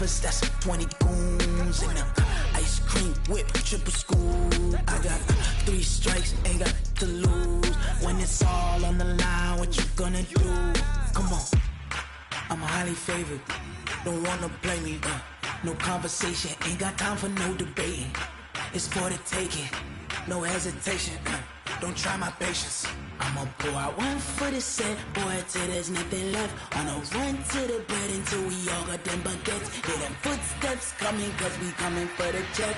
choppers, that's 20 goons in them. Ice cream whip, triple scoop. I got 3 strikes, ain't got to lose. When it's all on the line, what you gonna do? Come on, I'm highly favored. Don't wanna play me, no conversation, ain't got time for no debating. It's for the taking, no hesitation. Don't try my patience. I'ma pour out one for the set, boy, till there's nothing left. On a run to the bread until we all got them baguettes. Hear them footsteps coming, cause we coming for the check.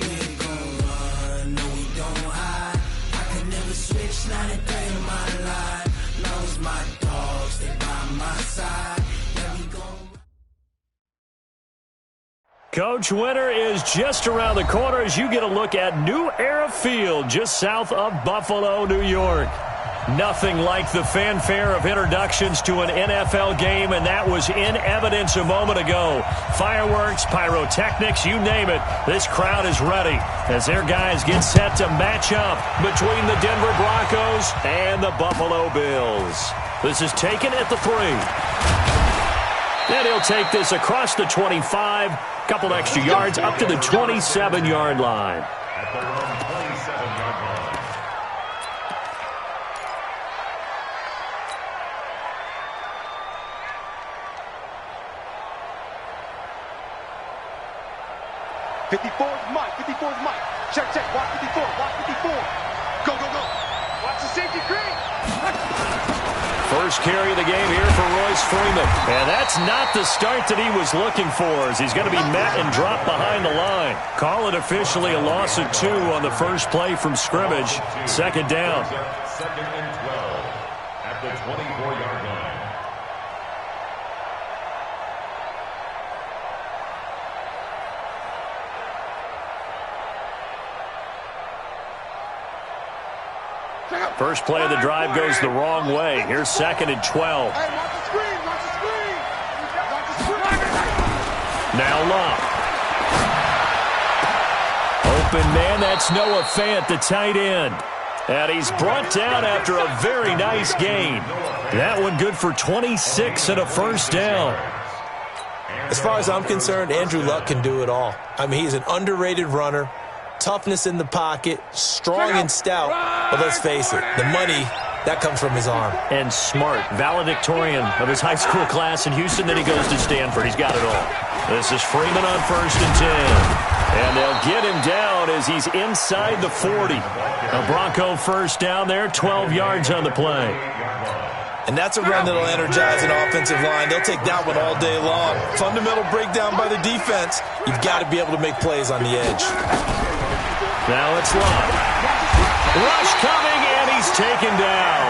We ain't gon' run, no we don't hide. I can never switch, not a day in my life. Long as my dogs stay by my side. Yeah, we gon' Coach, winter is just around the corner as you get a look at New Era Field just south of Buffalo, New York. Nothing like the fanfare of introductions to an NFL game, and that was in evidence a moment ago. Fireworks, pyrotechnics, you name it. This crowd is ready as their guys get set to match up between the Denver Broncos and the Buffalo Bills. This is taken at the 3. And he'll take this across the 25, couple extra yards up to the 27-yard line. At the 27-yard line. Mike. 54's Mike. Check. Watch 54. Go. Watch the safety green. First carry of the game here for Royce Freeman. And that's not the start that he was looking for, as he's going to be met and dropped behind the line. Call it officially a loss of 2 on the first play from scrimmage. Second down. Second and 12 at the 24-yard line. First play of the drive goes the wrong way. Here's second and 12. Hey, watch the screen. Now Love. Open man, that's Noah Fant, the tight end. And he's brought down after a very nice gain. That one good for 26 and a first down. As far as I'm concerned, Andrew Luck can do it all. I mean, he's an underrated runner. Toughness in the pocket, strong and stout. But let's face it, the money, that comes from his arm. And smart, valedictorian of his high school class in Houston. Then he goes to Stanford. He's got it all. This is Freeman on first and 10. And they'll get him down as he's inside the 40. A Bronco first down there, 12 yards on the play. And that's a run that'll energize an offensive line. They'll take that one all day long. Fundamental breakdown by the defense. You've got to be able to make plays on the edge. Now it's Love. Rush coming, and he's taken down.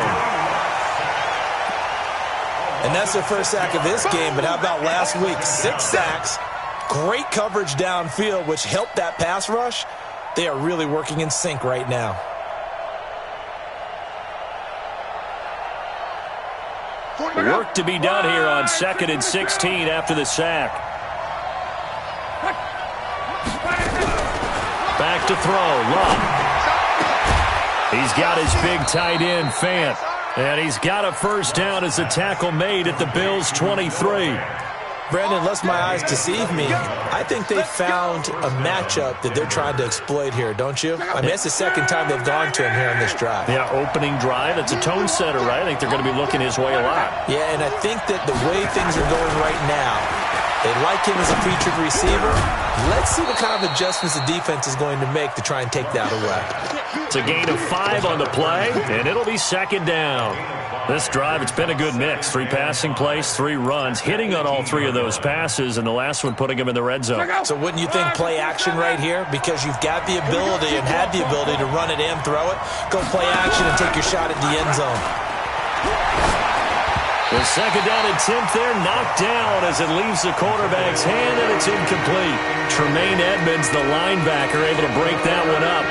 And that's their first sack of this game, but how about last week? 6 sacks, great coverage downfield, which helped that pass rush. They are really working in sync right now. Work to be done here on second and 16 after the sack. Back to throw, Love. He's got his big tight end, Fant. And he's got a first down as the tackle made at the Bills' 23. Brandon, lest my eyes deceive me, I think they found a matchup that they're trying to exploit here, don't you? I mean, it's the second time they've gone to him here on this drive. Yeah, opening drive. It's a tone setter, right? I think they're going to be looking his way a lot. Yeah, and I think that the way things are going right now, they like him as a featured receiver. Let's see what kind of adjustments the defense is going to make to try and take that away. It's a gain of 5 on the play, and it'll be second down. This drive, it's been a good mix. 3 passing plays, 3 runs, hitting on all 3 of those passes, and the last one putting him in the red zone. So wouldn't you think play action right here? Because you've got the ability and had the ability to run it and throw it. Go play action and take your shot at the end zone. The second down and 10th there, knocked down as it leaves the quarterback's hand, and it's incomplete. Tremaine Edmonds, the linebacker, able to break that one up.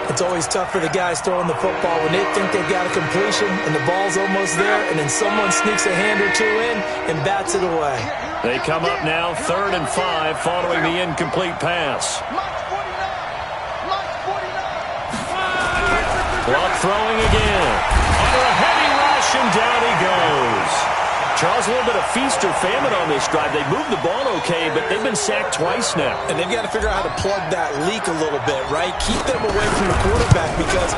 It's always tough for the guys throwing the football when they think they've got a completion and the ball's almost there, and then someone sneaks a hand or 2 in and bats it away. They come up now, 3rd and 5, following the incomplete pass. Luck throwing again. Under a heavy rush, and down he goes. Charles, was a little bit of feast or famine on this drive. They moved the ball okay, but they've been sacked twice now. And they've got to figure out how to plug that leak a little bit, right? Keep them away from the quarterback because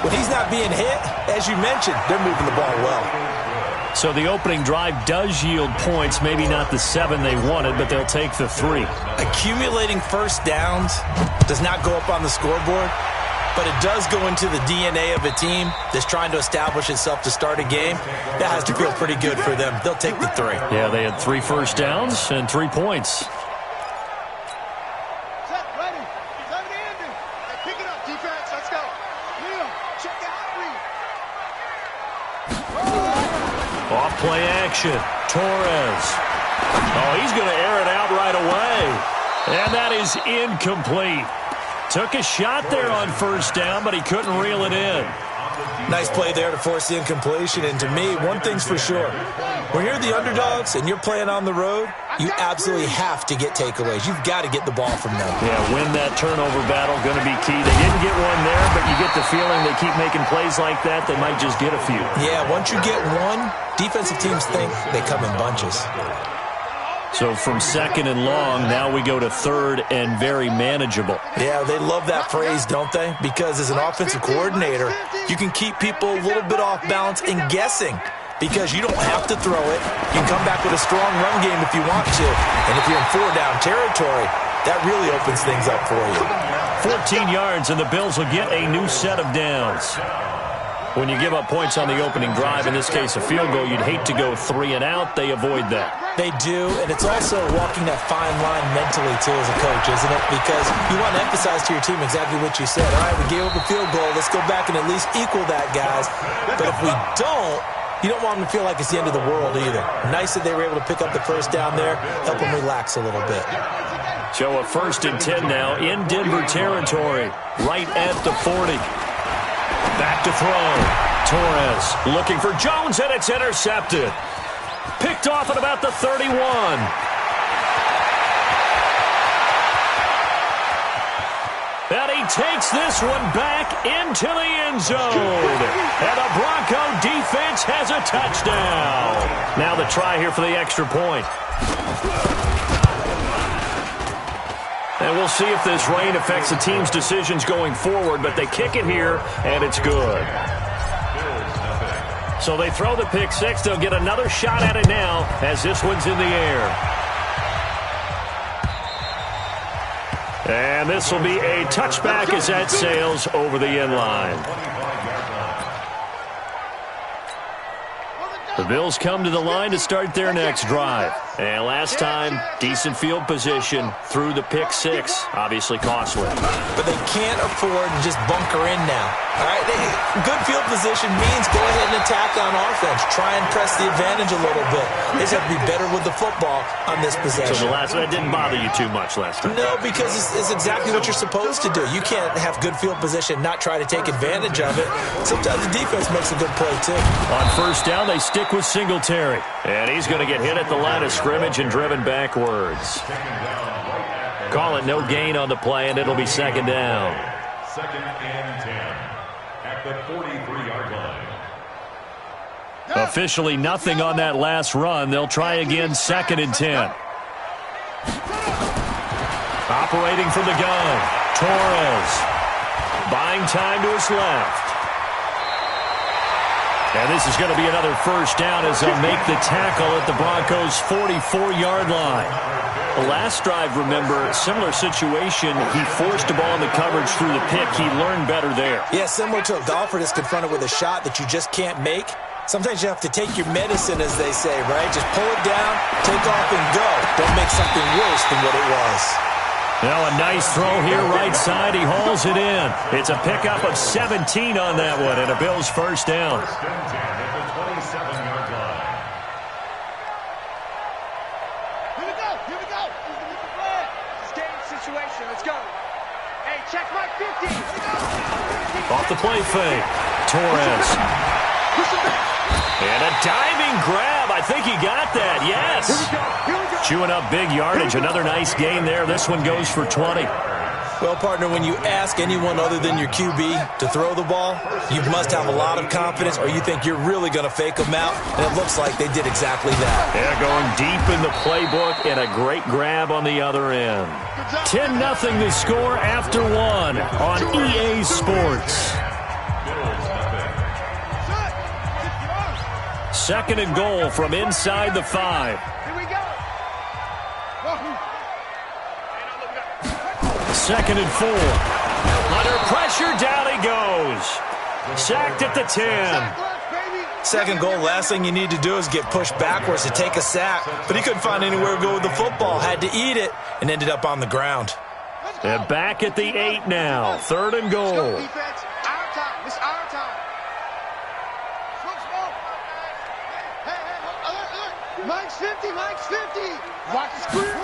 when he's not being hit, as you mentioned, they're moving the ball well. So the opening drive does yield points, maybe not the 7 they wanted, but they'll take the 3. Accumulating first downs does not go up on the scoreboard, but it does go into the DNA of a team that's trying to establish itself to start a game. That has to feel pretty good for them. They'll take the 3. Yeah, they had 3 first downs and 3 points. Off play action. Torres. Oh, he's going to air it out right away. And that is incomplete. Took a shot there on first down, but he couldn't reel it in. Nice play there to force the incompletion. And to me, one thing's for sure. When you're the underdogs and you're playing on the road, you absolutely have to get takeaways. You've got to get the ball from them. Yeah, win that turnover battle, going to be key. They didn't get one there, but you get the feeling they keep making plays like that, they might just get a few. Yeah, once you get one, defensive teams think they come in bunches. So from 2nd and long, now we go to 3rd and very manageable. Yeah, they love that phrase, don't they? Because as an offensive coordinator, you can keep people a little bit off balance and guessing because you don't have to throw it. You can come back with a strong run game if you want to. And if you're in 4-down territory, that really opens things up for you. 14 yards, and the Bills will get a new set of downs. When you give up points on the opening drive, in this case a field goal, you'd hate to go 3 and out. They avoid that. They do, and it's also walking that fine line mentally, too, as a coach, isn't it? Because you want to emphasize to your team exactly what you said. All right, we gave up a field goal. Let's go back and at least equal that, guys. But if we don't, you don't want them to feel like it's the end of the world either. Nice that they were able to pick up the first down there, help them relax a little bit. So a 1st and 10 now in Denver territory, right at the 40. Back to throw. Torres looking for Jones, and it's intercepted. Picked off at about the 31. And he takes this one back into the end zone. And the Bronco defense has a touchdown. Now the try here for the extra point. And we'll see if this rain affects the team's decisions going forward, but they kick it here, and it's good. So they throw the pick 6. They'll get another shot at it now as this one's in the air. And this will be a touchback as that sails over the end line. The Bills come to the line to start their next drive. And last time, decent field position through the pick 6. Obviously costly. But they can't afford to just bunker in now. All right, good field position means go ahead and attack on offense. Try and press the advantage a little bit. They just have to be better with the football on this possession. So that didn't bother you too much last time? No, because it's exactly what you're supposed to do. You can't have good field position and not try to take advantage of it. Sometimes the defense makes a good play, too. On first down, they stick with Singletary. And he's going to get hit at the line of scrimmage and driven backwards. Call it no gain on the play, and it'll be 2nd down. 2nd and 10 at the 43-yard line. Officially nothing on that last run. They'll try again 2nd and 10. Operating from the gun. Torres. Buying time to his left. And this is going to be another first down as they'll make the tackle at the Broncos' 44-yard line. The last drive, remember, similar situation. He forced the ball in the coverage through the pick. He learned better there. Yeah, similar to a golfer that's confronted with a shot that you just can't make. Sometimes you have to take your medicine, as they say, right? Just pull it down, take off, and go. Don't make something worse than what it was. Now a nice throw here right side. He hauls it in. It's a pickup of 17 on that one, and a Bills first down. First and 10 at the 27-yard line. Here we go. Here we go. It's game situation. Let's go. Hey, check my 50. Off the play fake. Torres. And a diving grab. I think he got that. Yes. Here we go. Chewing up big yardage. Another nice gain there. This one goes for 20. Well, partner, when you ask anyone other than your QB to throw the ball, you must have a lot of confidence or you think you're really going to fake them out, and it looks like they did exactly that. They're going deep in the playbook and a great grab on the other end. 10-0 the score after one on EA Sports. Second and goal from inside the 5. Second and 4. Under pressure, down he goes. Sacked at the 10. Second goal, last thing you need to do is get pushed backwards to take a sack. But he couldn't find anywhere to go with the football. Had to eat it and ended up on the ground. They're back at the 8 now. Third and goal. It's our time. Mike's 50, Mike's 50. Watch the screen.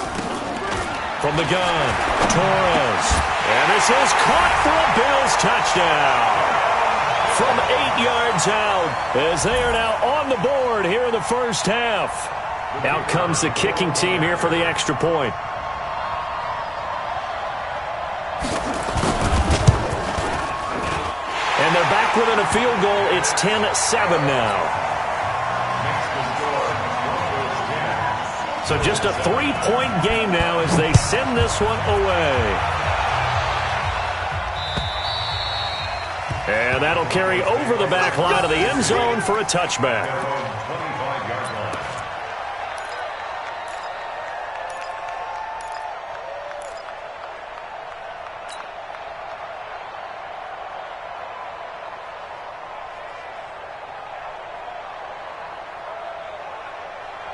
From the gun, Torres. And this is caught for a Bills touchdown. From 8 yards out, as they are now on the board here in the first half. Out comes the kicking team here for the extra point. And they're back within a field goal. It's 10-7 now. So just a 3-point game now as they send this one away. And that'll carry over the back line of the end zone for a touchback.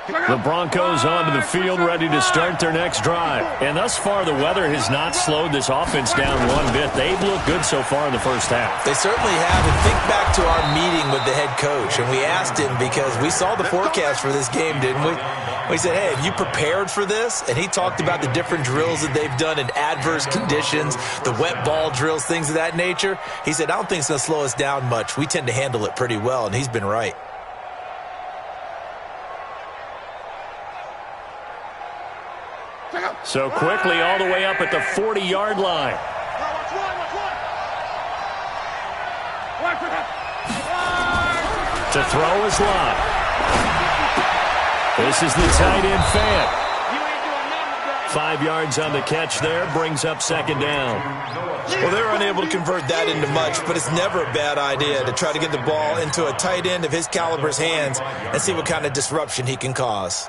The Broncos onto the field, ready to start their next drive. And thus far, the weather has not slowed this offense down one bit. They've looked good so far in the first half. They certainly have. And think back to our meeting with the head coach. And we asked him because we saw the forecast for this game, didn't we? We said, hey, have you prepared for this? And he talked about the different drills that they've done in adverse conditions, the wet ball drills, things of that nature. He said, I don't think it's going to slow us down much. We tend to handle it pretty well, and he's been right. So quickly all the way up at the 40-yard line. To throw is Lott. This is the tight end Fant. 5 yards on the catch there, brings up second down. Well, they were unable to convert that into much, but it's never a bad idea to try to get the ball into a tight end of his caliber's hands and see what kind of disruption he can cause.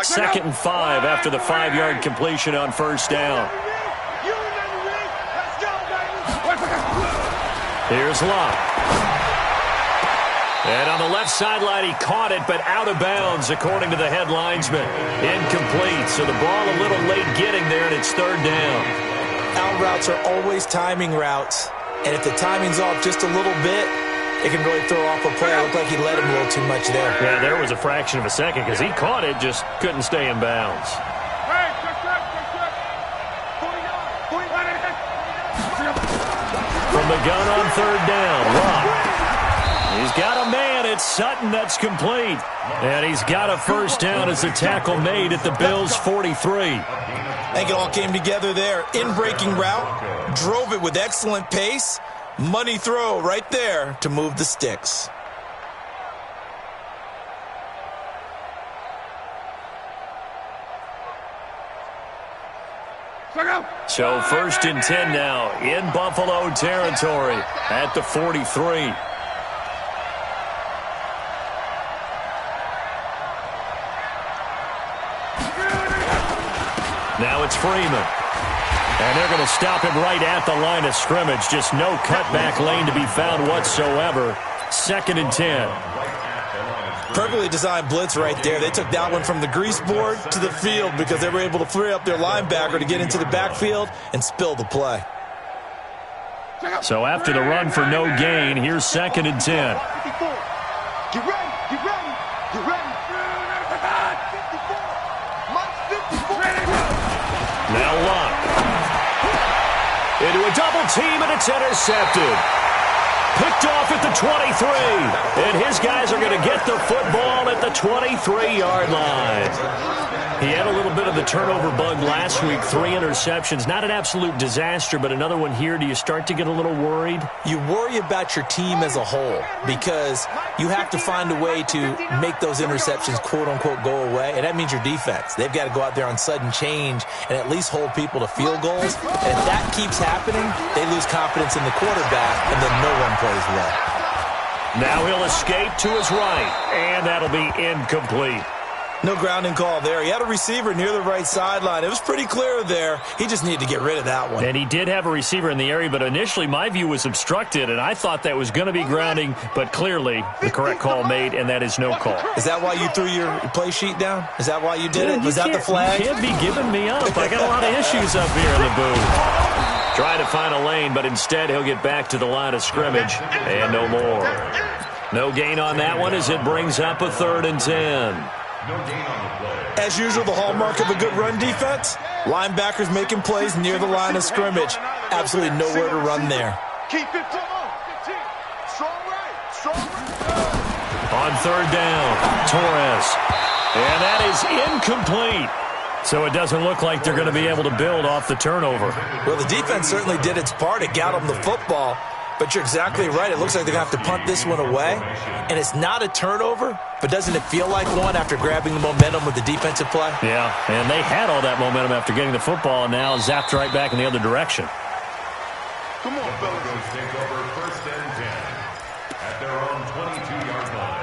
Second and 5 after the 5-yard completion on first down. Here's Lott. And on the left sideline, he caught it, but out of bounds, according to the head linesman. Incomplete, so the ball a little late getting there, and it's third down. Out routes are always timing routes, and if the timing's off just a little bit, it can really throw off a play. It looked like he let him a little too much there. Yeah, there was a fraction of a second because he caught it, just couldn't stay in bounds. From the gun on third down, Lott. He's got a man. It's Sutton that's complete. And he's got a first down as the tackle made at the Bills' 43. I think it all came together there. In-breaking route, drove it with excellent pace. Money throw right there to move the sticks. So first and 10 now in Buffalo territory at the 43. Now it's Freeman. And they're going to stop him right at the line of scrimmage. Just no cutback lane to be found whatsoever. Second and 10. Perfectly designed blitz right there. They took that one from the grease board to the field because they were able to free up their linebacker to get into the backfield and spill the play. So after the run for no gain, here's second and 10. Get ready, get ready, get ready. 54. Now Lott. Into a double team, and it's intercepted. Picked off at the 23. And his guys are going to get the football at the 23-yard line. He had a little bit of the turnover bug last week, 3 interceptions. Not an absolute disaster, but another one here. Do you start to get a little worried? You worry about your team as a whole because you have to find a way to make those interceptions, quote-unquote, go away, and that means your defense. They've got to go out there on sudden change and at least hold people to field goals. And if that keeps happening, they lose confidence in the quarterback, and then no one plays well. Now he'll escape to his right, and that'll be incomplete. No grounding call there. He had a receiver near the right sideline. It was pretty clear there. He just needed to get rid of that one. And he did have a receiver in the area, but initially my view was obstructed, and I thought that was going to be grounding, but clearly the correct call made, and that is no call. Is that why you threw your play sheet down? Is that why you did it? Was that the flag? You can't be giving me up. I got a lot of issues up here in the booth. Trying to find a lane, but instead he'll get back to the line of scrimmage, and no more. No gain on that one as it brings up a 3rd and 10. As usual, the hallmark of a good run defense, linebackers making plays near the line of scrimmage. Absolutely nowhere to run there. Keep it strong right. On 3rd down, Torres. And that is incomplete. So it doesn't look like they're going to be able to build off the turnover. Well, the defense certainly did its part. It got them the football. But you're exactly right. It looks like they're going to have to punt this one away. And it's not a turnover, but doesn't it feel like one after grabbing the momentum with the defensive play? Yeah, and they had all that momentum after getting the football and now zapped right back in the other direction. Come on, fellas. Take over 1st and 10 at their own 22-yard line.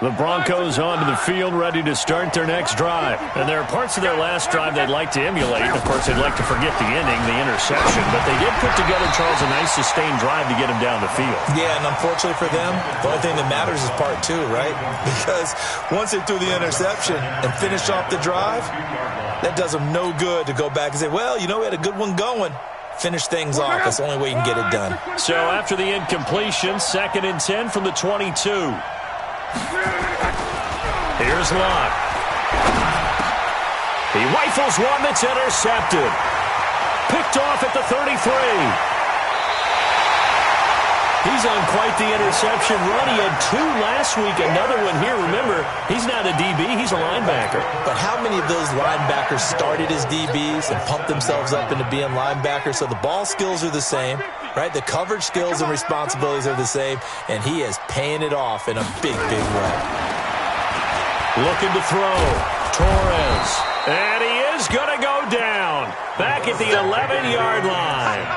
The Broncos onto the field, ready to start their next drive. And there are parts of their last drive they'd like to emulate. Of course, they'd like to forget the ending, the interception. But they did put together, Charles, a nice sustained drive to get him down the field. Yeah, and unfortunately for them, the only thing that matters is part 2, right? Because once they threw the interception and finished off the drive, that does them no good to go back and say, well, you know, we had a good one going. Finish things off. That's the only way you can get it done. So after the incompletion, 2nd and 10 from the 22. Here's Locke. He rifles one that's intercepted. Picked off at the 33. He's on quite the interception run. He had 2 last week, another one here. Remember, he's not a DB, he's a linebacker. But how many of those linebackers started as DBs and pumped themselves up into being linebackers? So the ball skills are the same, right? The coverage skills and responsibilities are the same, and he is paying it off in a big, big way. Looking to throw. Torres. And he is going to go down. Back at the 11-yard line.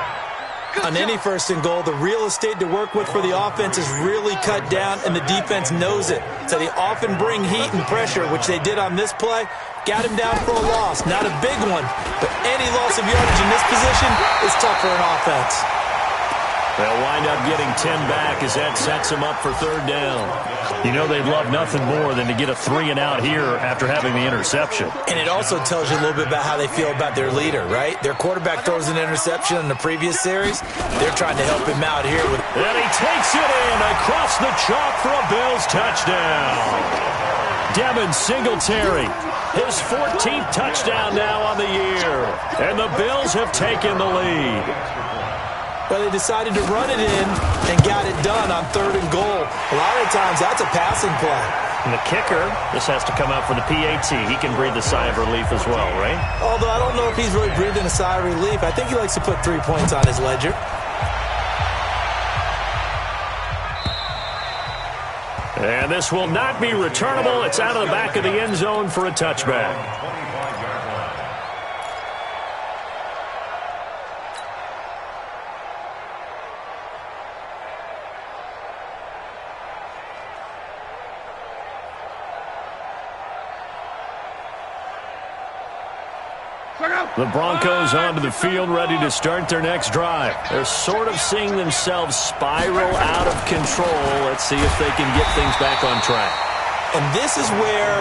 On any 1st and goal, the real estate to work with for the offense is really cut down, and the defense knows it. So they often bring heat and pressure, which they did on this play. Got him down for a loss. Not a big one, but any loss of yardage in this position is tough for an offense. They'll wind up getting 10 back as that sets them up for 3rd down. You know they'd love nothing more than to get a 3-and-out here after having the interception. And it also tells you a little bit about how they feel about their leader, right? Their quarterback throws an interception in the previous series. They're trying to help him out here. And he takes it in across the chalk for a Bills touchdown. Devin Singletary, his 14th touchdown now on the year. And the Bills have taken the lead. But they decided to run it in and got it done on 3rd and goal. A lot of times, that's a passing play. And the kicker, this has to come out for the PAT. He can breathe a sigh of relief as well, right? Although I don't know if he's really breathing a sigh of relief. I think he likes to put 3 points on his ledger. And this will not be returnable. It's out of the back of the end zone for a touchback. The Broncos onto the field, ready to start their next drive. They're sort of seeing themselves spiral out of control. Let's see if they can get things back on track. And this is where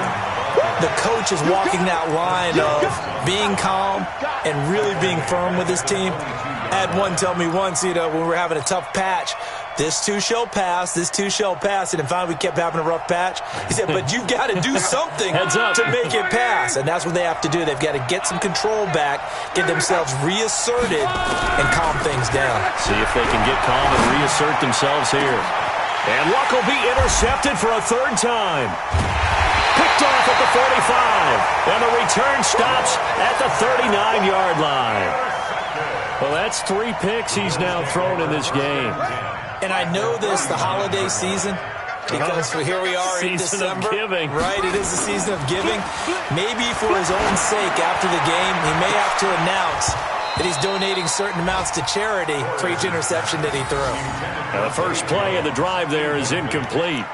the coach is walking that line of being calm and really being firm with his team. I had one tell me once, when we were having a tough patch, this too shall pass, this too shall pass. And then finally we kept having a rough patch. He said, but you've got to do something to make it pass. And that's what they have to do. They've got to get some control back, get themselves reasserted, and calm things down. See if they can get calm and reassert themselves here. And Luck will be intercepted for a third time. Picked off at the 45. And the return stops at the 39-yard line. Well, that's 3 picks he's now thrown in this game. And I know this, the holiday season, because here we are in December. Season of giving. Right, it is the season of giving. Maybe for his own sake after the game, he may have to announce that he's donating certain amounts to charity for each interception that he threw. The first play of the drive there is incomplete.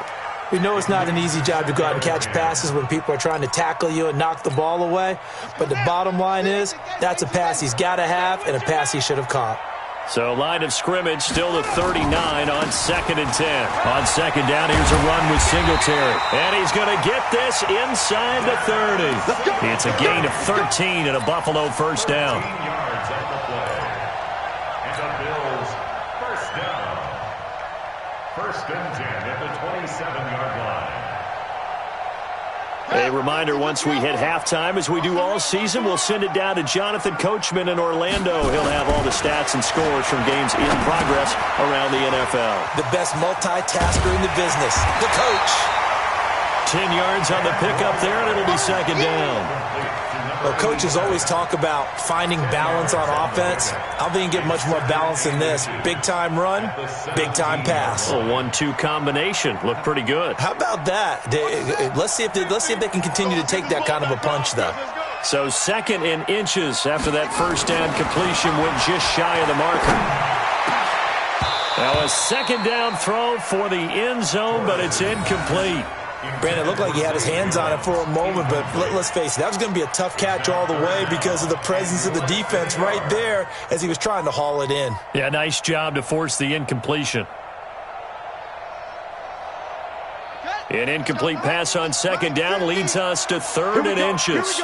We know it's not an easy job to go out and catch passes when people are trying to tackle you and knock the ball away. But the bottom line is, that's a pass he's got to have and a pass he should have caught. So line of scrimmage still at 39 on 2nd and 10. On 2nd down, here's a run with Singletary. And he's going to get this inside the 30. It's a gain of 13 and a Buffalo first down. Yards on the play. And the Bills first down. 1st and 10 at the 27-yard line. A reminder, once we hit halftime, as we do all season, we'll send it down to Jonathan Coachman in Orlando. He'll have all the stats and scores from games in progress around the NFL. The best multitasker in the business, the coach. 10 yards on the pickup there, and it'll be 2nd down. Well, coaches always talk about finding balance on offense. I don't think you get much more balance than this. Big-time run, big-time pass. A 1-2 combination. Looked pretty good. How about that? Let's see if they can continue to take that kind of a punch, though. So 2nd and inches after that first down completion went just shy of the marker. Now a 2nd down throw for the end zone, but it's incomplete. Brandon, it looked like he had his hands on it for a moment, but let's face it, that was going to be a tough catch all the way because of the presence of the defense right there as he was trying to haul it in. Yeah, nice job to force the incompletion. An incomplete pass on 2nd down leads us to 3rd and inches.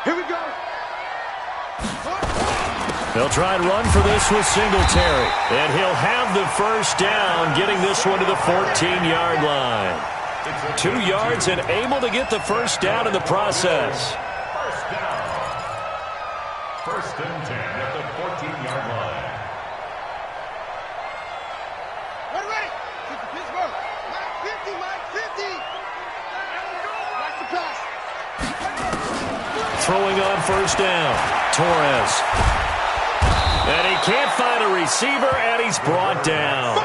Here we go. They'll try and run for this with Singletary. And he'll have the first down, getting this one to the 14-yard line. 2 yards and able to get the first down in the process. First down. 1st and 10 at the 14-yard line. Ready. Kick to Pittsburgh. Mike 50. Watch the pass. Throwing on first down. Torres. And he can't find a receiver, and he's brought down.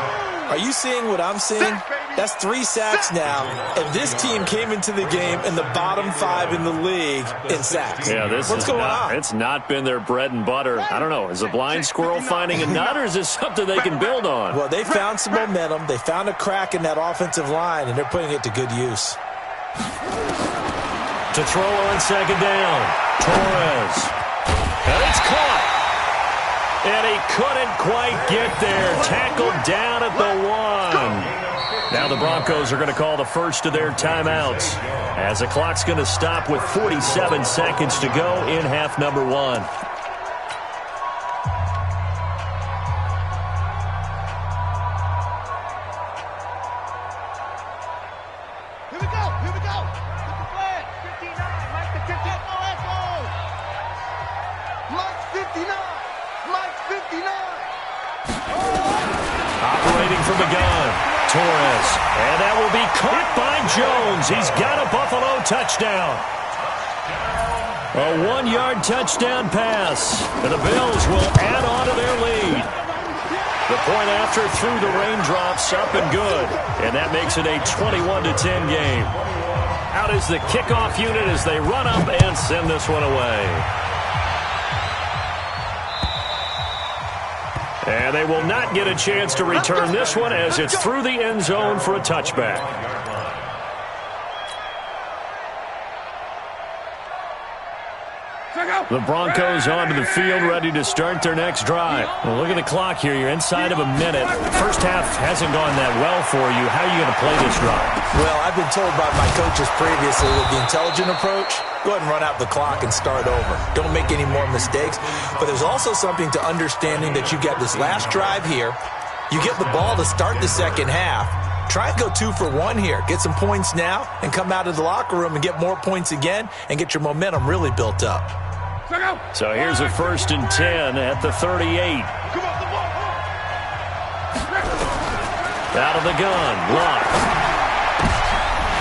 Are you seeing what I'm seeing? That's 3 sacks now, and this team came into the game in the bottom 5 in the league in sacks. Yeah, What's going on? It's not been their bread and butter. I don't know. Is a blind squirrel finding a nut, or is this something they can build on? Well, they found some momentum. They found a crack in that offensive line, and they're putting it to good use. To throw on 2nd down. Torres. And it's caught. And he couldn't quite get there. Tackled down at the 1. Now the Broncos are going to call the first of their timeouts as the clock's going to stop with 47 seconds to go in half number 1. Here we go. Get the flag. 59. Mike the 59. Mike 59. Operating from the gun. Torres. And that will be caught by Jones. He's got a Buffalo touchdown. A 1-yard touchdown pass. And the Bills will add on to their lead. The point after through the raindrops, up and good. And that makes it a 21-10 game. Out is the kickoff unit as they run up and send this one away. And they will not get a chance to return this one as it's through the end zone for a touchback. The Broncos onto the field, ready to start their next drive. Well, look at the clock here. You're inside of a minute. First half hasn't gone that well for you. How are you going to play this drive? Well, I've been told by my coaches previously with the intelligent approach, go ahead and run out the clock and start over. Don't make any more mistakes. But there's also something to understanding that you've got this last drive here. You get the ball to start the second half. Try and go 2 for 1 here. Get some points now and come out of the locker room and get more points again and get your momentum really built up. So here's a 1st and 10 at the 38. Out of the gun, Locke.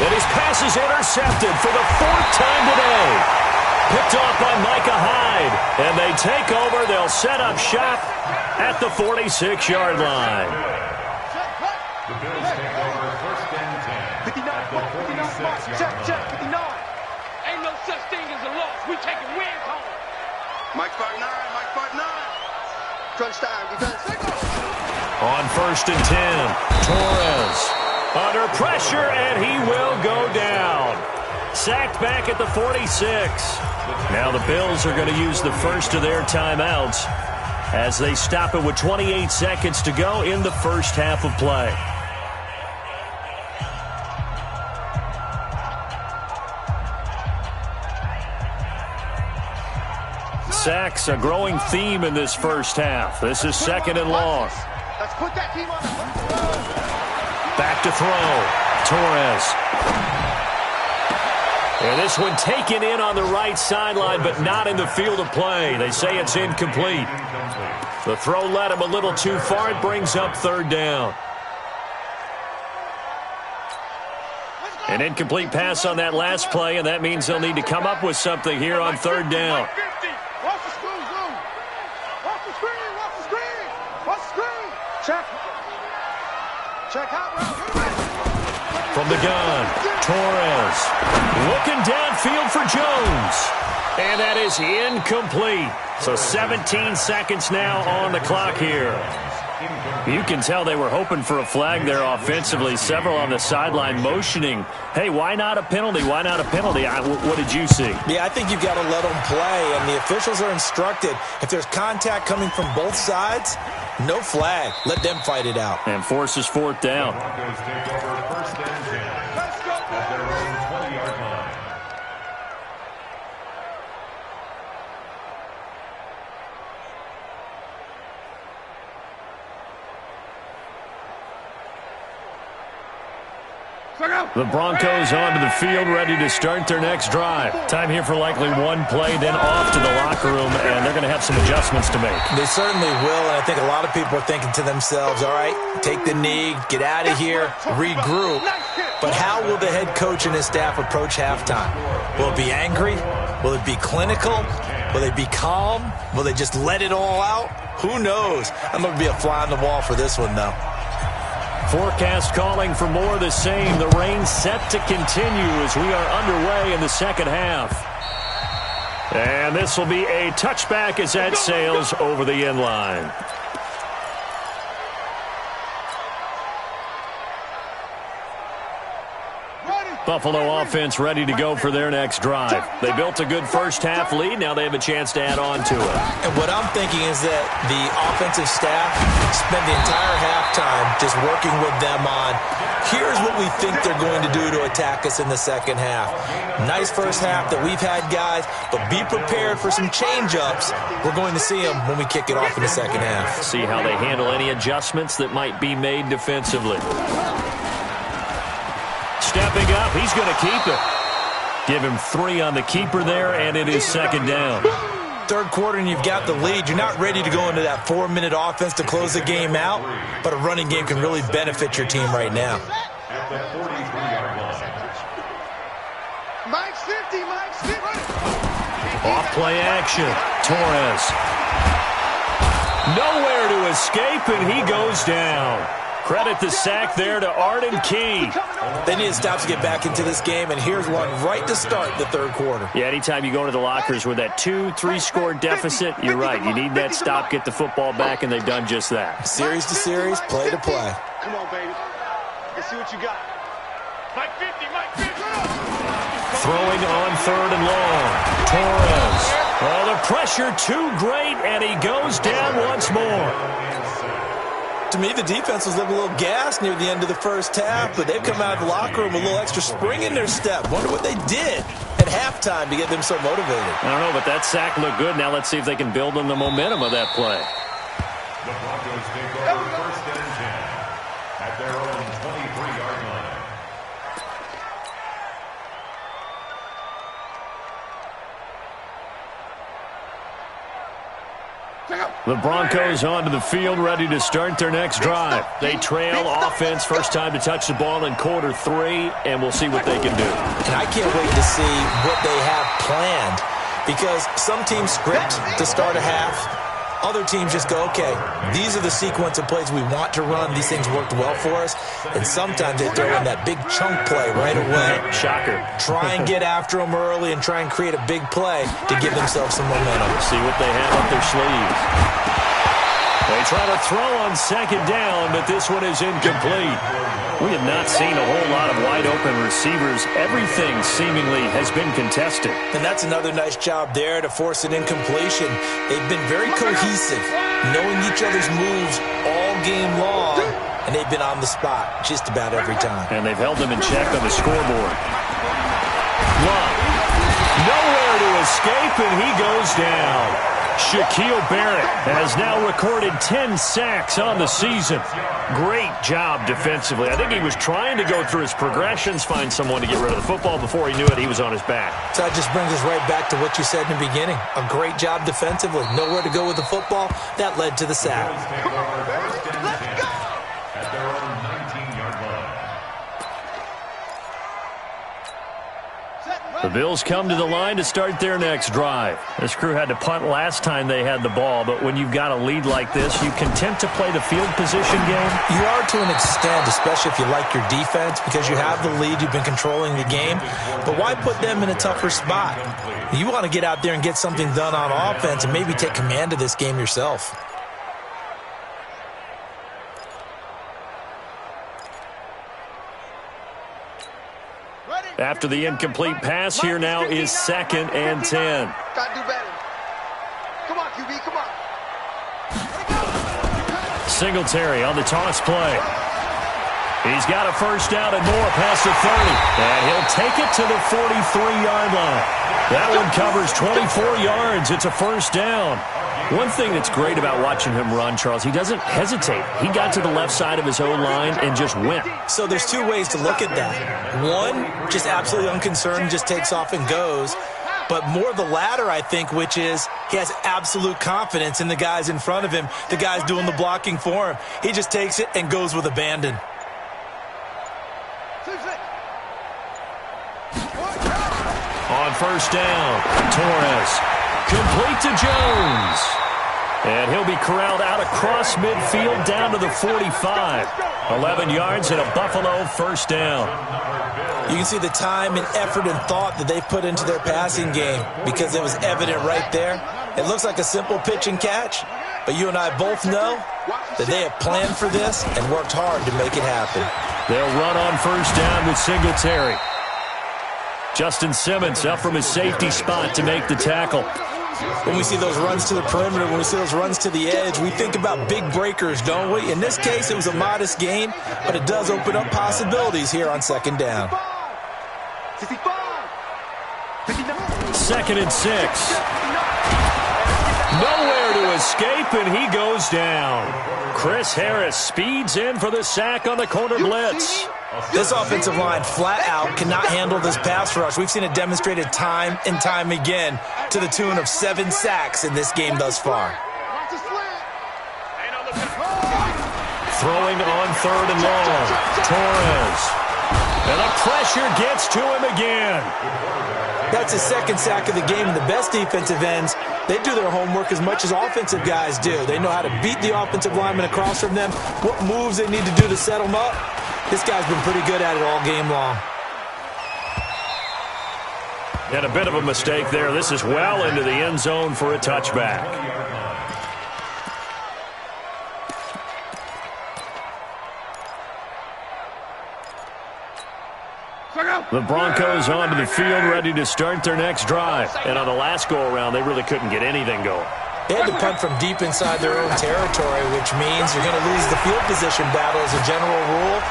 And his pass is intercepted for the 4th time today. Picked off by Micah Hyde. And they take over. They'll set up shop at the 46-yard line. The Bills take over 1st and 10. 59, at the 46-yard check, line. 59. Ain't no such thing as a loss. We taking wins home. Mike 5'9", Mike 5'9". Crunch time, defense. On 1st and 10, Torres under pressure, and he will go down. Sacked back at the 46. Now the Bills are going to use the first of their timeouts as they stop it with 28 seconds to go in the first half of play. Sacks, a growing theme in this first half. This is 2nd and long. Let's put that team on. Back to throw. Torres. And this one taken in on the right sideline, but not in the field of play. They say it's incomplete. The throw led him a little too far. It brings up 3rd down. An incomplete pass on that last play, and that means they'll need to come up with something here on 3rd down. Watch the screen, watch the screen, watch the screen, watch the screen. Check. Check out. From the gun, Torres looking downfield for Jones. And that is incomplete. So 17 seconds now on the clock here. You can tell they were hoping for a flag there offensively. Several on the sideline motioning, hey, why not a penalty? Why not a penalty? What did you see? Yeah, I think you've got to let them play, and the officials are instructed, if there's contact coming from both sides, no flag. Let them fight it out. And forces 4th down. Broncos take over 1st and 10 at their own 20-yard line. The Broncos onto the field, ready to start their next drive. Time here for likely one play, then off to the locker room, and they're going to have some adjustments to make. They certainly will, and I think a lot of people are thinking to themselves, all right, take the knee, get out of here, regroup. But how will the head coach and his staff approach halftime? Will it be angry? Will it be clinical? Will they be calm? Will they just let it all out? Who knows? I'm going to be a fly on the wall for this one, though. Forecast calling for more of the same. The rain set to continue as we are underway in the second half. And this will be a touchback as that sails over the end line. Buffalo offense ready to go for their next drive. They built a good first half lead. Now they have a chance to add on to it. And what I'm thinking is that the offensive staff spend the entire halftime just working with them on, here's what we think they're going to do to attack us in the second half. Nice first half that we've had, guys, but be prepared for some change-ups. We're going to see them when we kick it off in the second half. See how they handle any adjustments that might be made defensively. Stepping up, he's going to keep it. Give him 3 on the keeper there, and it is 2nd down. Third quarter, and you've got the lead. You're not ready to go into that 4-minute offense to close the game out, but a running game can really benefit your team right now. At the 43-yard line. Mike's 50, Mike's 50. Off play action. Torres. Nowhere to escape, and he goes down. Credit the sack there to Arden Key. They need to stop to get back into this game, and here's one right to start the third quarter. Yeah, anytime you go to the lockers with that 2-3 score deficit, you're right. You need that stop, get the football back, and they've done just that. Series to series, play to play. Come on, baby. Let's see what you got. Mike 50, Mike 50. Throwing on 3rd and long. Torres. Oh, the pressure too great, and he goes down once more. To me, the defense was looking a little gassed near the end of the first half, but they've come out of the locker room with a little extra spring in their step. Wonder what they did at halftime to get them so motivated. I don't know, but that sack looked good. Now let's see if they can build on the momentum of that play. The Broncos take over 1st and 10 The Broncos onto the field, ready to start their next drive. They trail offense, first time to touch the ball in quarter 3, and we'll see what they can do. And I can't wait to see what they have planned, because some teams script to start a half. Other teams just go, okay, these are the sequence of plays we want to run. These things worked well for us. And sometimes they throw in that big chunk play right away. Shocker. Try and get after them early and try and create a big play to give themselves some momentum. See what they have up their sleeves. They try to throw on second down, but this one is incomplete. We have not seen a whole lot of wide-open receivers. Everything seemingly has been contested. And that's another nice job there to force an incompletion. They've been very cohesive, knowing each other's moves all game long, and they've been on the spot just about every time. And they've held them in check on the scoreboard. Love. Nowhere to escape, and he goes down. Shaquille Barrett has now recorded 10 sacks on the season. Great job defensively. I think he was trying to go through his progressions, find someone to get rid of the football. Before he knew it, he was on his back. So that just brings us right back to what you said in the beginning. A great job defensively. Nowhere to go with the football. That led to the sack. At their own 19-yard line. The Bills come to the line to start their next drive. This crew had to punt last time they had the ball, but when you've got a lead like this, you content to play the field position game? You are to an extent, especially if you like your defense, because you have the lead, you've been controlling the game. But why put them in a tougher spot? You want to get out there and get something done on offense and maybe take command of this game yourself. After the incomplete pass, here now is 2nd and 10. Gotta do better. Come on, QB, come on. Singletary on the toss play. He's got a first down and more past the 30. And he'll take it to the 43-yard line. That one covers 24 yards. It's a first down. One thing that's great about watching him run, Charles, he doesn't hesitate. He got to the left side of his O-line and just went. So there's two ways to look at that. One, just absolutely unconcerned, just takes off and goes. But more the latter, I think, which is he has absolute confidence in the guys in front of him, the guys doing the blocking for him. He just takes it and goes with abandon. On first down, Torres. Complete to Jones. And he'll be corralled out across midfield down to the 45. 11 yards and a Buffalo first down. You can see the time and effort and thought that they've put into their passing game because it was evident right there. It looks like a simple pitch and catch, but you and I both know that they have planned for this and worked hard to make it happen. They'll run on first down with Singletary. Justin Simmons up from his safety spot to make the tackle. When we see those runs to the perimeter, when we see those runs to the edge, we think about big breakers, don't we? In this case, it was a modest gain, but it does open up possibilities here on second down. 2nd and 6. Nowhere to escape, and he goes down. Chris Harris speeds in for the sack on the corner blitz. This offensive line flat out cannot handle this pass rush. We've seen it demonstrated time and time again to the tune of 7 sacks in this game thus far. Throwing on 3rd and long. Torres. And the pressure gets to him again. That's his 2nd sack of the game, and the best defensive ends, they do their homework as much as offensive guys do. They know how to beat the offensive lineman across from them, what moves they need to do to set them up. This guy's been pretty good at it all game long. And a bit of a mistake there. This is well into the end zone for a touchback. The Broncos onto the field, ready to start their next drive. And on the last go-around, they really couldn't get anything going. They had to punt from deep inside their own territory, which means you're going to lose the field position battle as a general rule.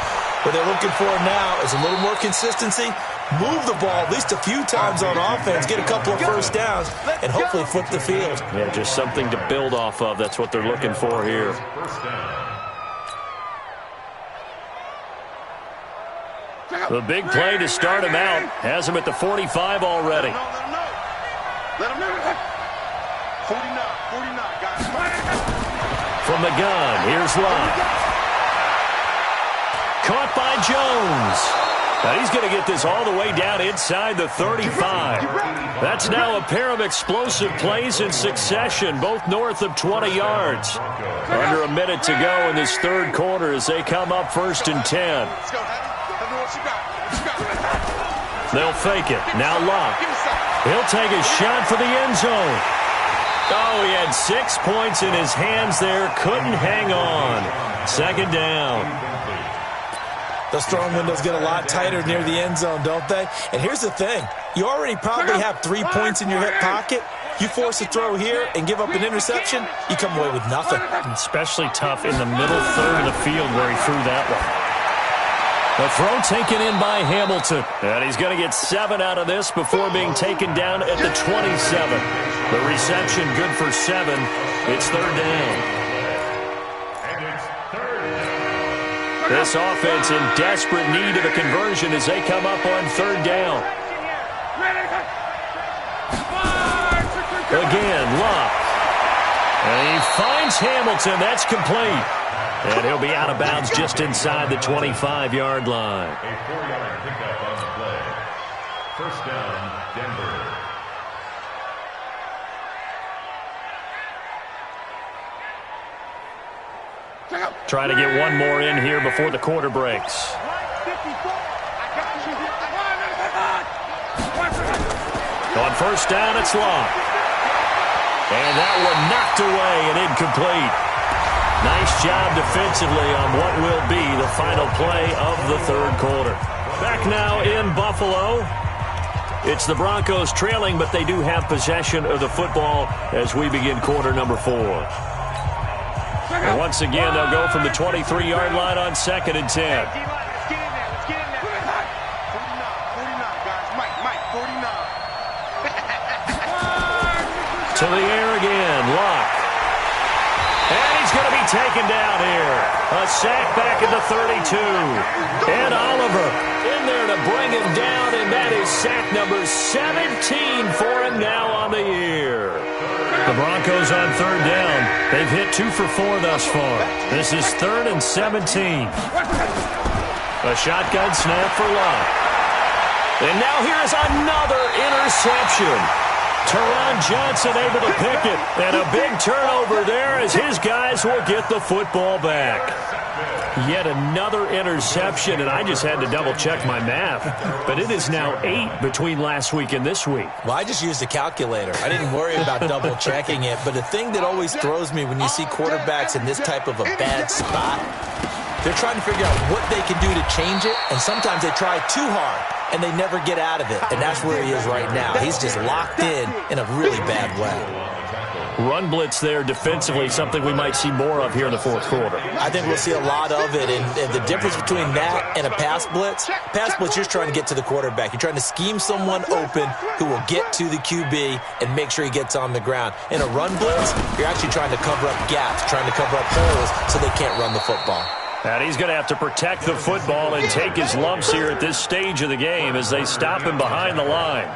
What they're looking for now is a little more consistency, move the ball at least a few times on offense, get a couple of first downs, and hopefully flip the field. Yeah, just something to build off of. That's what they're looking for here. The big play to start him out has him at the 45 already. Let him know. 49, guys. From the gun, here's Luck. Caught by Jones. Now he's going to get this all the way down inside the 35. That's now a pair of explosive plays in succession, both north of 20 yards. Under a minute to go in this third quarter as they come up 1st and 10. They'll fake it. Now Luck. He'll take a shot for the end zone. Oh, he had 6 points in his hands there. Couldn't hang on. 2nd down. Those throwing windows get a lot tighter near the end zone, don't they? And here's the thing. You already probably have 3 points in your hip pocket. You force a throw here and give up an interception, you come away with nothing. Especially tough in the middle third of the field where he threw that one. The throw taken in by Hamilton. And he's going to get 7 out of this before being taken down at the 27. The reception good for 7. It's 3rd down. This offense in desperate need of a conversion as they come up on 3rd down. Again, Luck. And he finds Hamilton. That's complete. And he'll be out of bounds just inside the 25-yard line. A 4-yard pickup on the play. 1st down, Denver. Try to get one more in here before the quarter breaks. On 1st down, it's Long. And that one knocked away and incomplete. Nice job defensively on what will be the final play of the 3rd quarter. Back now in Buffalo. It's the Broncos trailing, but they do have possession of the football as we begin quarter number 4. And once again, they'll go from the 23-yard line on 2nd and 10. To the air again, Luck. And he's going to be taken down here. A sack back at the 32. And Oliver in there to bring him down, and that is sack number 17 for him now on the year. The Broncos on 3rd down. They've hit 2 for 4 thus far. This is 3rd and 17. A shotgun snap for Luck. And now here's another interception. Teron Johnson able to pick it. And a big turnover there as his guys will get the football back. Yet another interception, and I just had to double-check my math. But it is now 8 between last week and this week. Well, I just used a calculator. I didn't worry about double-checking it. But the thing that always throws me when you see quarterbacks in this type of a bad spot, they're trying to figure out what they can do to change it, and sometimes they try too hard, and they never get out of it. And that's where he is right now. He's just locked in a really bad way. Run blitz there defensively, something we might see more of here in the 4th quarter. I think we'll see a lot of it, and the difference between that and a pass blitz, you're trying to get to the quarterback. You're trying to scheme someone open who will get to the QB and make sure he gets on the ground. In a run blitz, you're actually trying to cover up gaps, trying to cover up holes so they can't run the football. And he's going to have to protect the football and take his lumps here at this stage of the game as they stop him behind the line.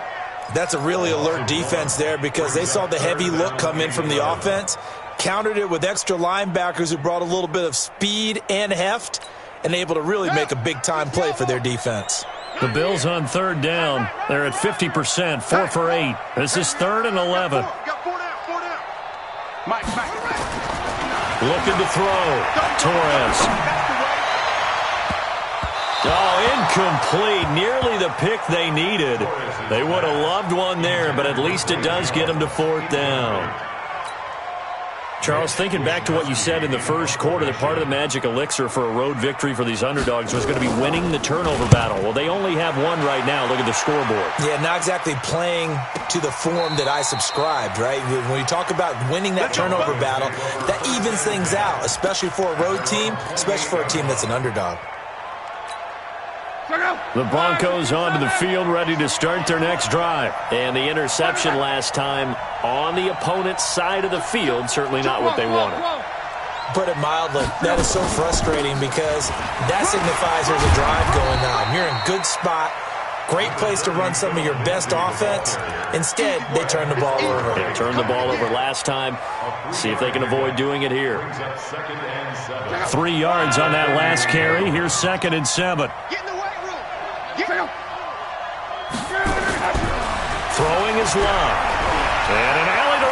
That's a really alert defense there because they saw the heavy look come in from the offense, countered it with extra linebackers who brought a little bit of speed and heft, and able to really make a big-time play for their defense. The Bills on 3rd down. They're at 50%, 4 for 8. This is 3rd and 11. Looking to throw. Torres. Oh, incomplete. Nearly the pick they needed. They would have loved one there, but at least it does get them to 4th down. Charles, thinking back to what you said in the 1st quarter, that part of the magic elixir for a road victory for these underdogs was going to be winning the turnover battle. Well, they only have one right now. Look at the scoreboard. Yeah, not exactly playing to the form that I subscribed, right? When you talk about winning that turnover battle, that evens things out, especially for a road team, especially for a team that's an underdog. The Broncos onto the field, ready to start their next drive. And the interception last time on the opponent's side of the field, certainly not what they wanted. Put it mildly, that is so frustrating because that signifies there's a drive going on. You're in good spot. Great place to run some of your best offense. Instead, they turn the ball over. Yeah, turned the ball over last time. See if they can avoid doing it here. 3 yards on that last carry. Here's 2nd and 7. Get in the weight room. Get him. Throwing is Luck. And an alley to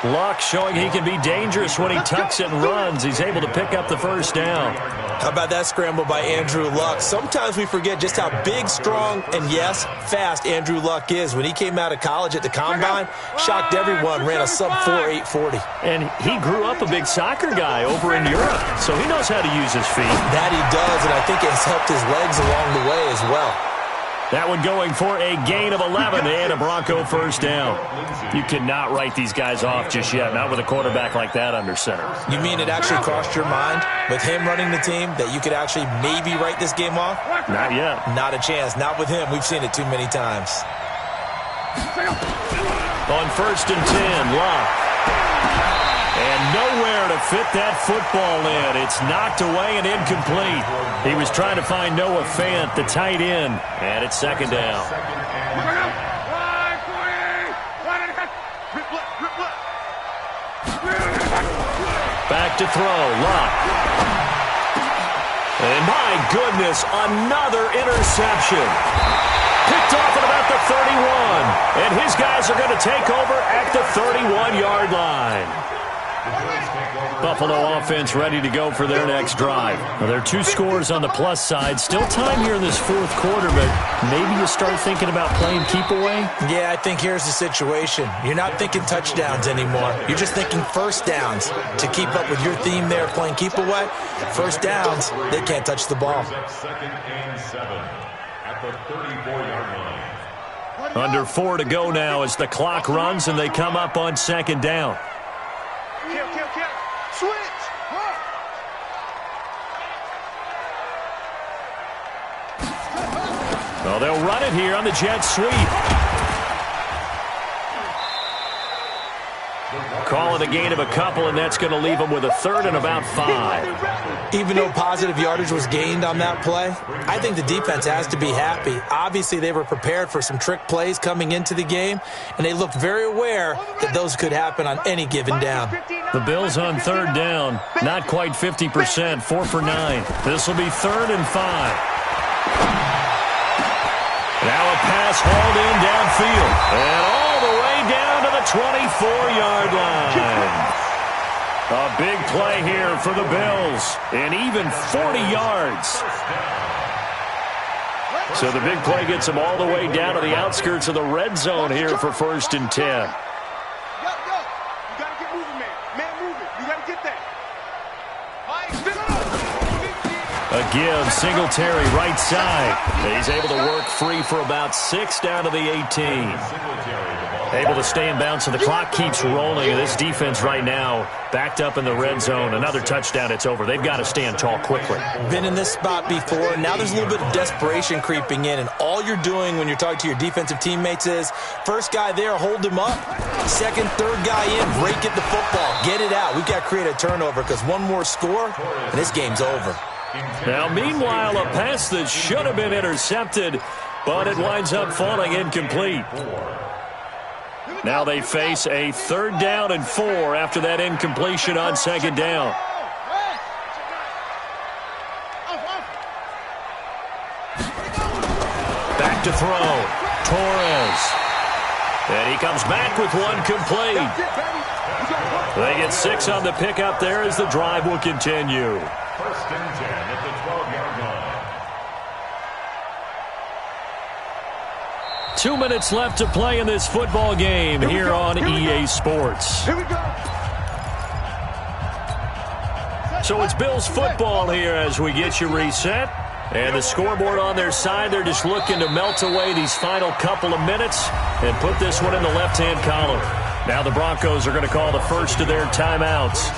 run. Luck showing he can be dangerous when he tucks it and runs. He's able to pick up the first down. How about that scramble by Andrew Luck? Sometimes we forget just how big, strong, and yes, fast Andrew Luck is. When he came out of college at the Combine, shocked everyone, ran a sub-4 840. And he grew up a big soccer guy over in Europe, so he knows how to use his feet. That he does, and I think it has helped his legs along the way as well. That one going for a gain of 11 and a Bronco first down. You cannot write these guys off just yet, not with a quarterback like that under center. You mean it actually crossed your mind with him running the team that you could actually maybe write this game off? Not yet. Not a chance. Not with him. We've seen it too many times. On 1st and 10, Luck. And nowhere to fit that football in. It's knocked away and incomplete. He was trying to find Noah Fant, the tight end, and it's 2nd down. Back to throw, Luck. And my goodness, another interception. Picked off at about the 31. And his guys are going to take over at the 31-yard line. Buffalo offense ready to go for their next drive. Well, there are 2 scores on the plus side. Still time here in this 4th quarter, but maybe you start thinking about playing keep away? Yeah, I think here's the situation. You're not thinking touchdowns anymore. You're just thinking first downs. To keep up with your theme there, playing keep away, first downs, they can't touch the ball. 2nd and 7 at the 34-yard line. Under 4 to go now as the clock runs and they come up on 2nd down. Kill. Switch. Well, they'll run it here on the jet sweep. Call it a gain of a couple, and that's going to leave them with a 3rd and about 5. Even though positive yardage was gained on that play, I think the defense has to be happy. Obviously, they were prepared for some trick plays coming into the game, and they looked very aware that those could happen on any given down. The Bills on 3rd down, not quite 50%, 4 for 9. This will be 3rd and 5. Now a pass hauled in downfield, and all the way down to the 24-yard line. A big play here for the Bills, and even 40 yards. So the big play gets them all the way down to the outskirts of the red zone here for 1st and 10. Yo. You got to get moving, man. Man, moving. You got to get that. A give, Singletary right side. He's able to work free for about 6 down to the 18. Able to stay in bounds, so the clock keeps rolling. And this defense right now backed up in the red zone. Another touchdown, it's over. They've got to stand tall quickly. Been in this spot before. Now there's a little bit of desperation creeping in. And all you're doing when you're talking to your defensive teammates is, first guy there, hold him up. Second, third guy in, break it the football. Get it out. We've got to create a turnover because one more score, and this game's over. Now, meanwhile, a pass that should have been intercepted, but it winds up falling incomplete. Now they face a 3rd down and 4 after that incompletion on 2nd down. Back to throw. Torres. And he comes back with one complete. They get 6 on the pickup there as the drive will continue. 1st and 10 at the 12-yard line. 2 minutes left to play in this football game here on EA Sports. Here we go. So it's Bills football here as we get you reset. And the scoreboard on their side, they're just looking to melt away these final couple of minutes and put this one in the left-hand column. Now the Broncos are going to call the first of their timeouts.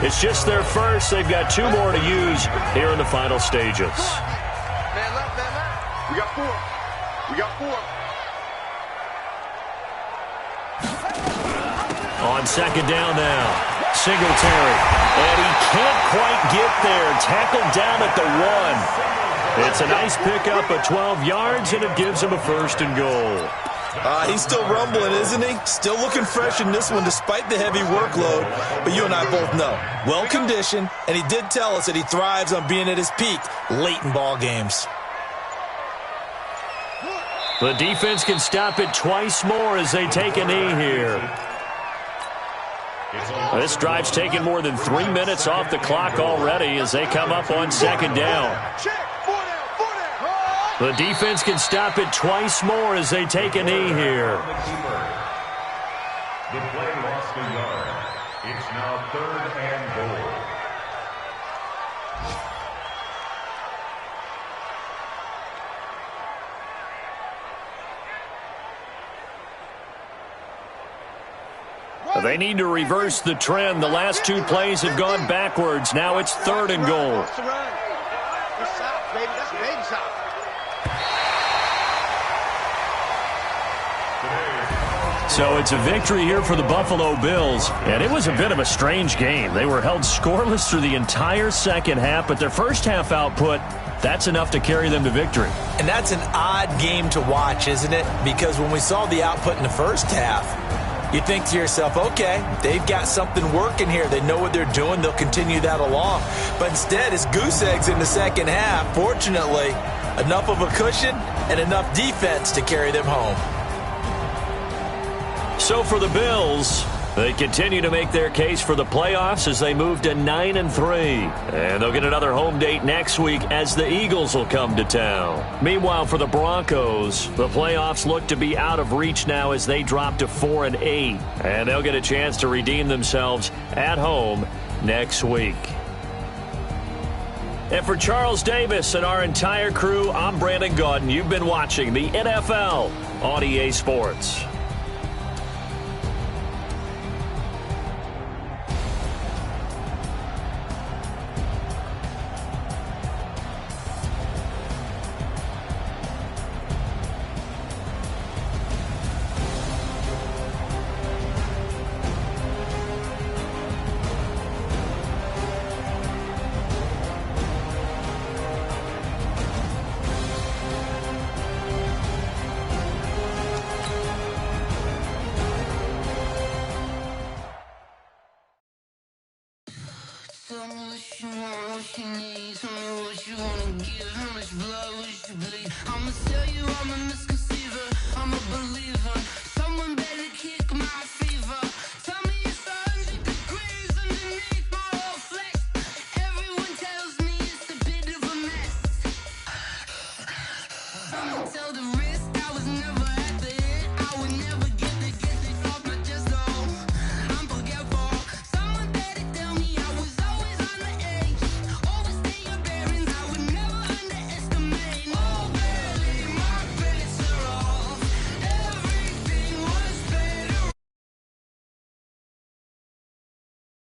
It's just their first. They've got 2 more to use here in the final stages. Man left, man left. We got 4. We got 4. On 2nd down now, Singletary. And he can't quite get there. Tackled down at the 1. It's a nice pickup of 12 yards, and it gives him a 1st and goal. He's still rumbling, isn't he? Still looking fresh in this one despite the heavy workload. But you and I both know, well-conditioned, and he did tell us that he thrives on being at his peak late in ball games. The defense can stop it twice more as they take a knee here. This drive's taken more than 3 minutes off the clock already as they come up on 2nd down. The defense can stop it twice more as they take a knee here. The play lost a yard. It's now 3rd and goal. They need to reverse the trend. The last 2 plays have gone backwards. Now it's 3rd and goal. So it's a victory here for the Buffalo Bills. And it was a bit of a strange game. They were held scoreless through the entire second half, but their first half output, that's enough to carry them to victory. And that's an odd game to watch, isn't it? Because when we saw the output in the first half, you think to yourself, okay, they've got something working here. They know what they're doing. They'll continue that along. But instead, it's goose eggs in the second half. Fortunately, enough of a cushion and enough defense to carry them home. So for the Bills, they continue to make their case for the playoffs as they move to 9-3. And they'll get another home date next week as the Eagles will come to town. Meanwhile, for the Broncos, the playoffs look to be out of reach now as they drop to 4-8. And they'll get a chance to redeem themselves at home next week. And for Charles Davis and our entire crew, I'm Brandon Gaudin. You've been watching the NFL on EA Sports. Tell me what you want, what you need. Tell me what you wanna give. How much blood would you bleed? I'ma tell you I'm a misconception.